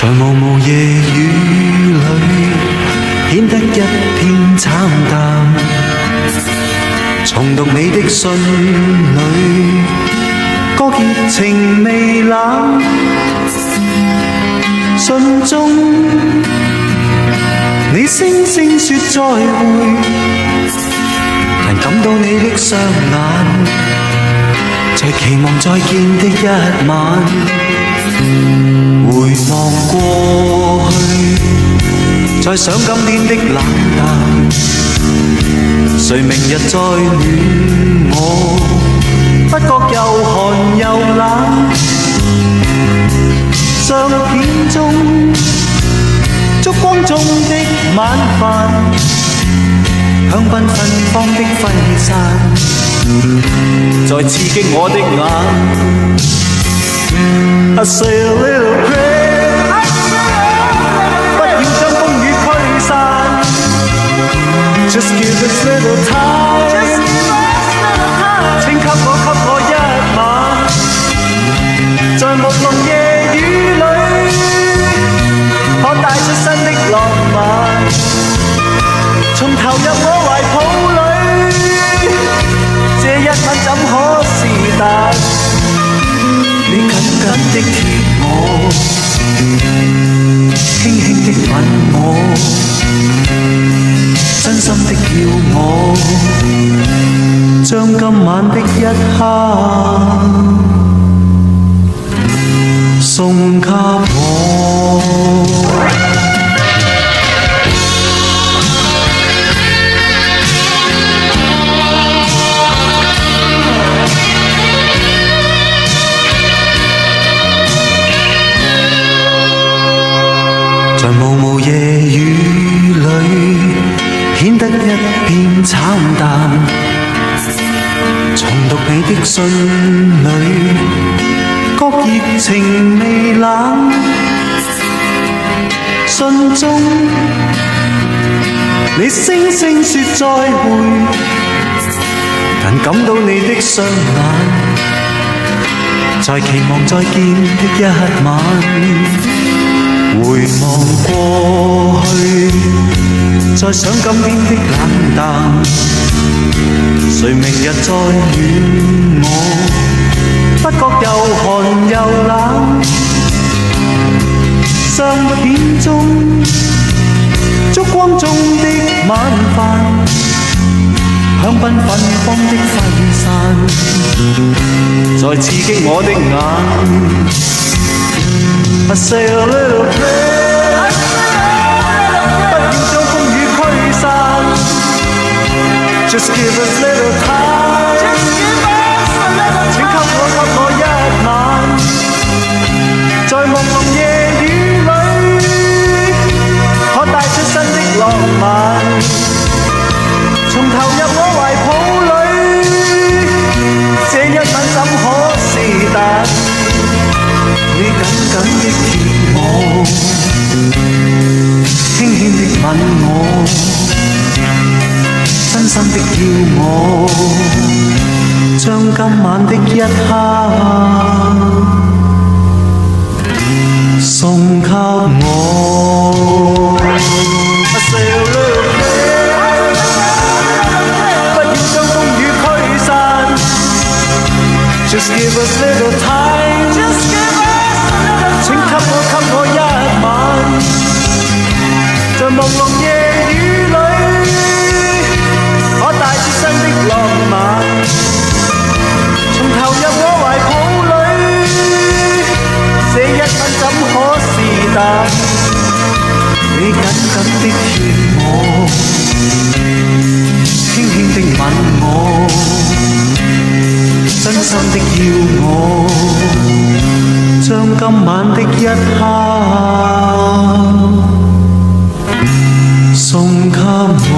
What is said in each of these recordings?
在茫茫夜雨裏，顯得一片慘淡。重讀你的信裏，個熱情未冷。信中你聲聲說再會，但感到你的雙眼，在期望再見的一晚。回望過去，再想今天的冷淡。誰明日再戀我，不覺又寒又冷。相片中燭光中的晚飯，香檳芬芳的揮散，在刺激我的眼。I say a little prayer， 不要將風雨驅散。Just give us little time， 請給我一晚，在朦朧夜雨裏，可帶出新的浪漫，從投入我懷抱裏，這一吻怎可是但？你緊緊的貼我，輕輕的吻我，真心的叫我，將今晚的一刻送給我。在茫茫夜雨裏，顯得一片慘淡。重讀你的信裏，覺熱情未冷。信中你聲聲說再會，但感到你的雙眼，在期望再見的一晚。回望過去，再想今天的冷淡。誰明日再戀我，不覺又寒又冷。相片中燭光中的晚飯，香檳芬芳的揮散，在刺激我的眼。I say a little prayer， 不要將風雨驅散。Just give us little time， 請給我一晚，在朦朧夜雨裏，可帶出新的浪漫，從投入我懷抱裏，這一吻怎可是但？你緊緊的貼我，輕輕的吻我，真心的叫我，將今晚的一刻送給我。I say a little prayer， 不要將風雨驅散。Just give us little time， 請給我一晚，在朦朧夜雨裏，可帶出新的浪漫，從投入我懷抱裏，這一吻怎可是但？你緊緊的貼我，輕輕的吻我，真心的要我，將今晚的一刻送給我。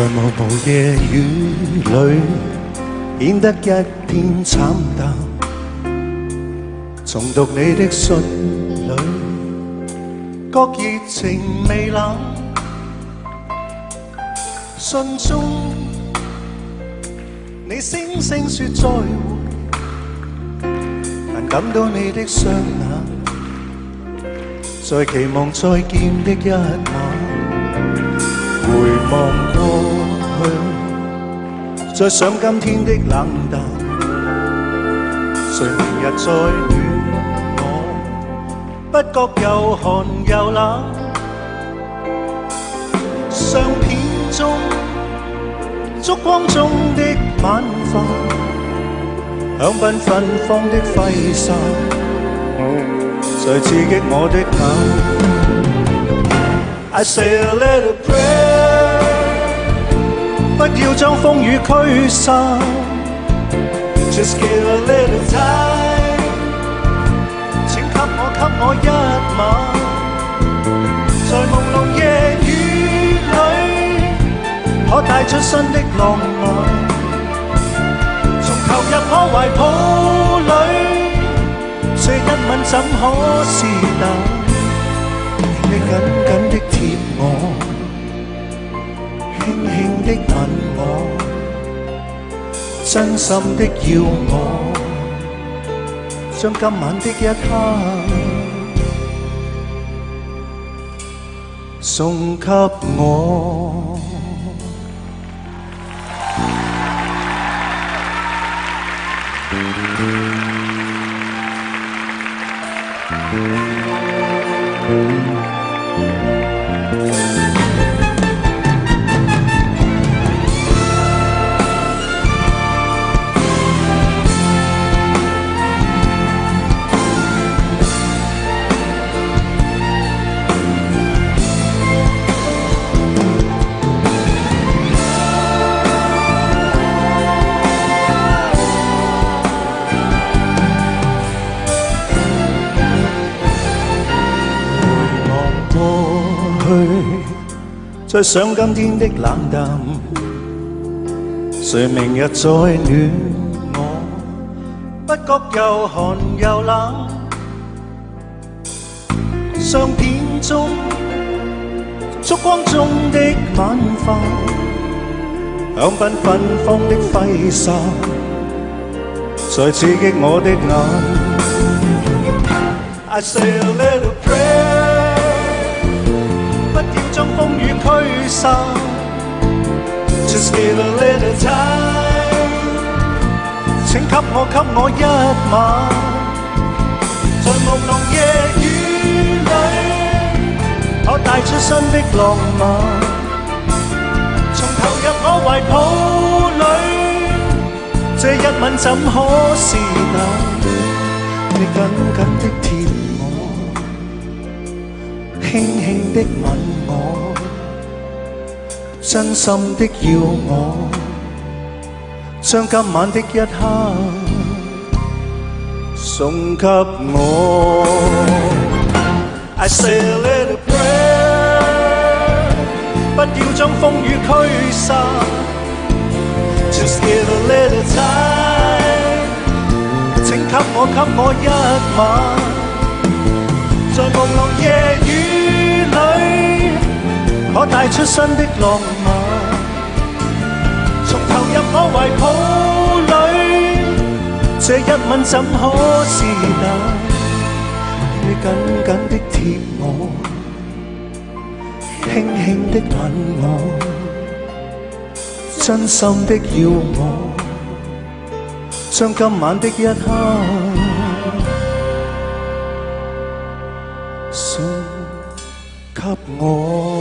在茫茫夜雨裏顯得一片慘淡。重讀你的信裏，覺熱情未冷。信中你聲聲說再會，但感到你的雙眼，在期望再見的一晚。回望過去，再想今天的冷淡，誰明日再暖我，不覺又寒又冷。相片中燭光中的晚飯，香檳芬芳的揮灑，在刺激我的眼。I say a little prayer， 不要將風雨驅散 ，Just give a little time， 請給我一晚，在朦朧夜雨裏，可帶出新的浪漫，從投入我懷抱裏，這一吻怎可是淡？你緊緊的貼我，輕輕的吻我，真心的要我，將今晚的一刻送給我。再想今天的冷淡，誰明日再暖我，不覺又寒又冷。相片中燭光中的晚飯，香檳芬芳的揮灑，在刺激我的眼。I say a little prayer， 不要將風雨驅散 ，Just give a little time， 請給我一晚，在朦朧夜雨裏，可帶出新的浪漫，從投入我懷抱裏，這一吻怎可是淡？你緊緊的貼我，輕輕的吻我，真心的要我，將今晚的一刻送給我。I say a little prayer， 不要將風雨驅散 ，Just give a little time， 請給我一晚，在朦朧夜雨裏，可帶出新的浪漫，從投入我懷抱裏，這一吻怎可是淡？你緊緊的貼我，輕輕的吻我，真心的要我，將今晚的一刻送給我。